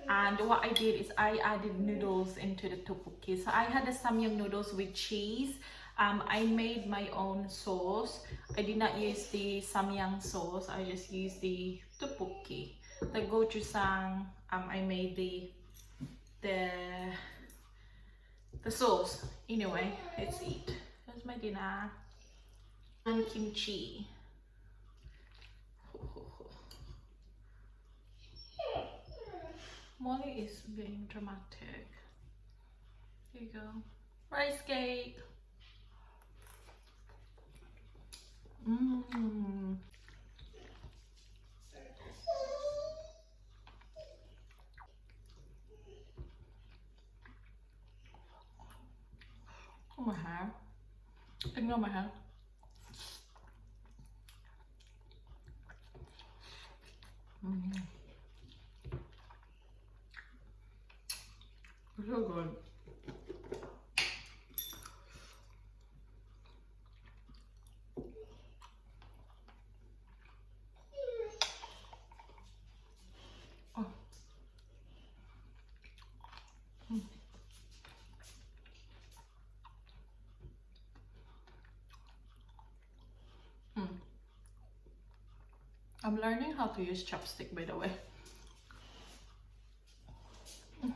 And what I did is I added noodles into the tteokbokki. So I had the samyang noodles with cheese. I made my own sauce. I did not use the samyang sauce. I just used the tteokbokki. The gochujang, I made the the sauce. Anyway, let's eat. Here's my dinner. And kimchi. Molly is being dramatic. Here you go. Rice cake. Mmm. Oh my hair. Ignore my hair. Mm. So good. Oh. Mm. Mm. I'm learning how to use chopstick, by the way. Mm.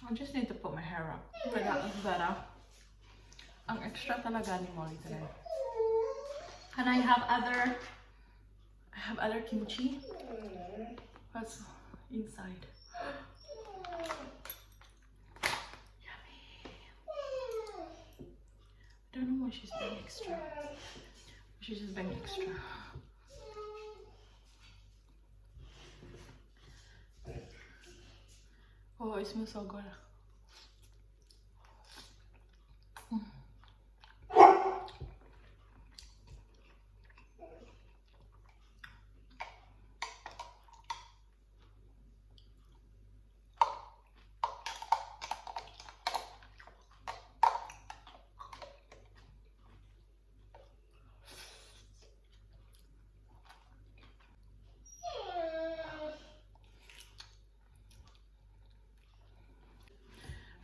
I just need to put my hair up. But that was better. Ang extra talaga ni Molly today. And I have other kimchi. What's inside? Yummy. I don't know why she's being extra. She's just being extra. Oh, it smells so good.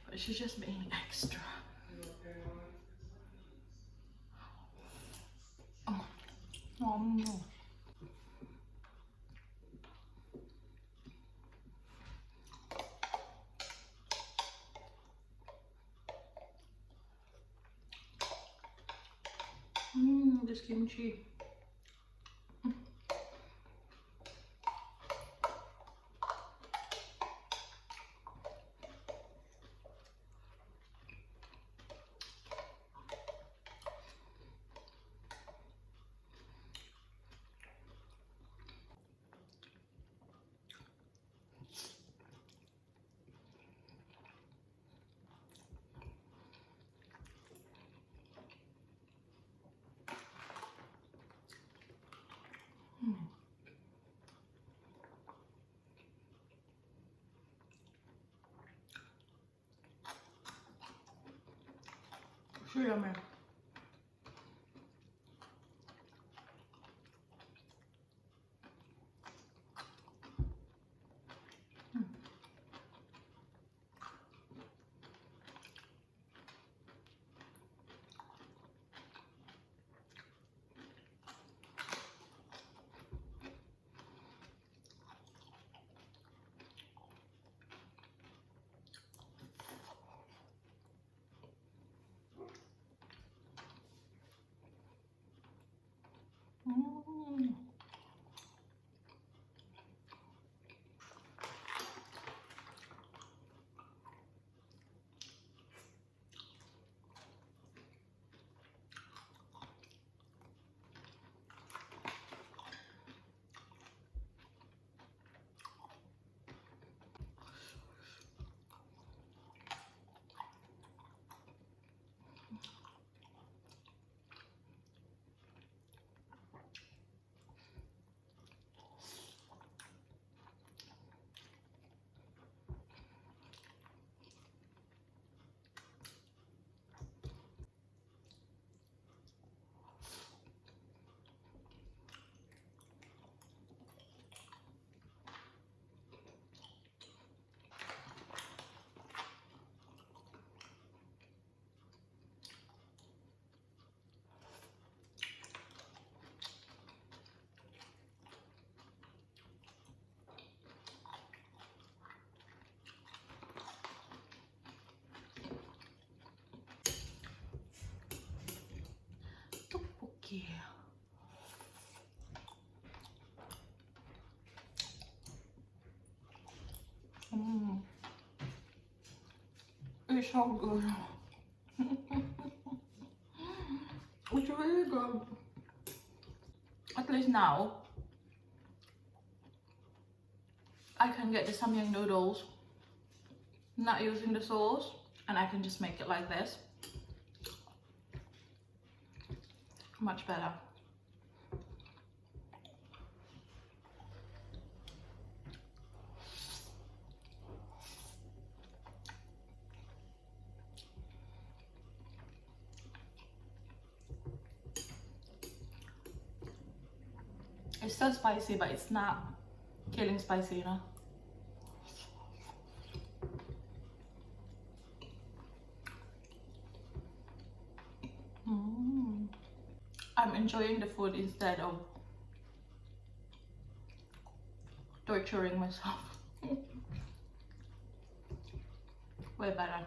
But she's just being extra. Oh, no. This kimchi. So yummy. tastes so good. It's really good. At least now I can get the samyang noodles not using the sauce, and I can just make it like this. Much better. It's still spicy, but it's not killing spicy, you know. I'm enjoying the food instead of torturing myself. Way better.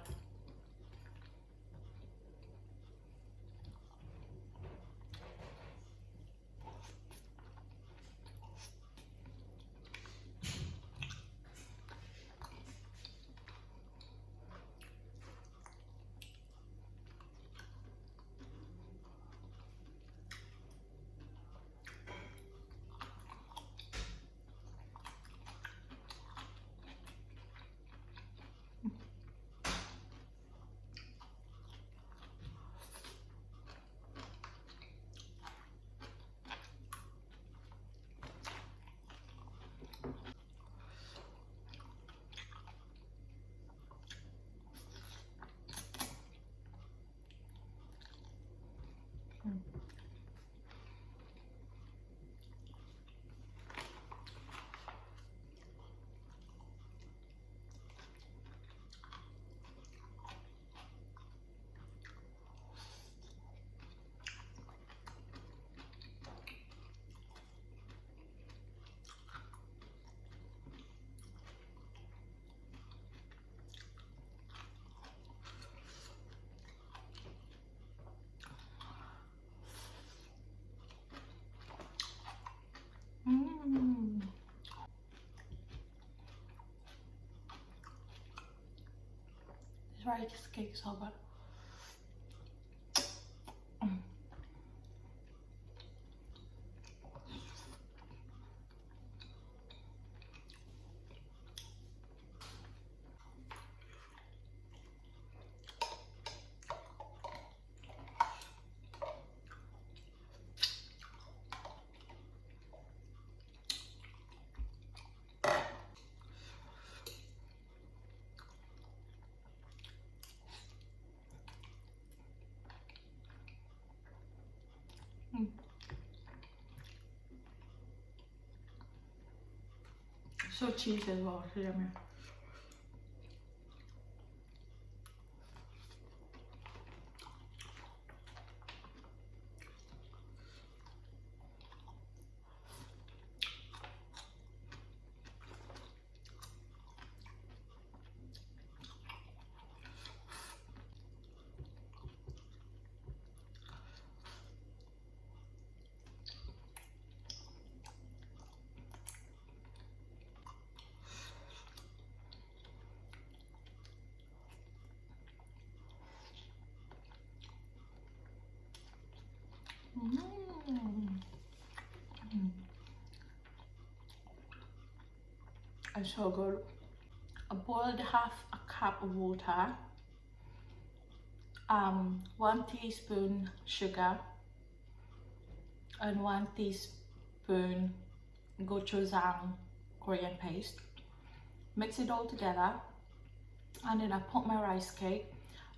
This rice cake so good. So cheesy as well, so yummy. It's so good. I boiled half a cup of water, 1 teaspoon sugar, and 1 teaspoon gochujang Korean paste. Mix it all together, and then I put my rice cake,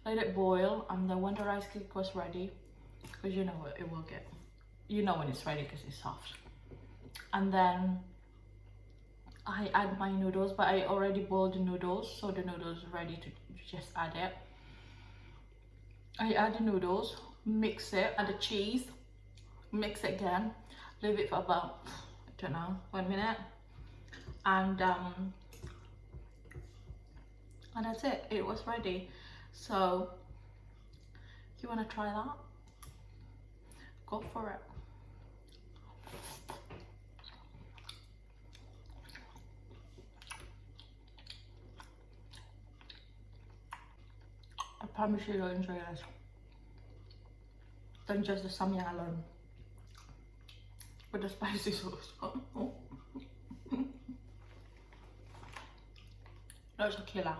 let it boil, and then when the rice cake was ready, because you know it will get, you know when it's ready because it's soft, and then I add my noodles, but I already boiled the noodles, so the noodles are ready to just add it. I add the noodles, mix it, add the cheese, mix it again, leave it for about, I don't know, 1 minute, and that's it. It was ready. So you want to try that? Go for it. promise you'll enjoy this. Than just the samyang alone. With the spicy sauce. That's a killer.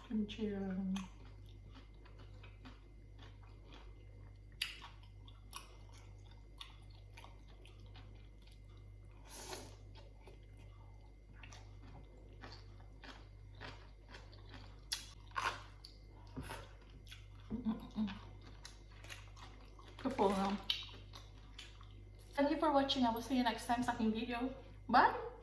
Kimchi. Thank you for watching. I will see you next time sa aking video. Bye!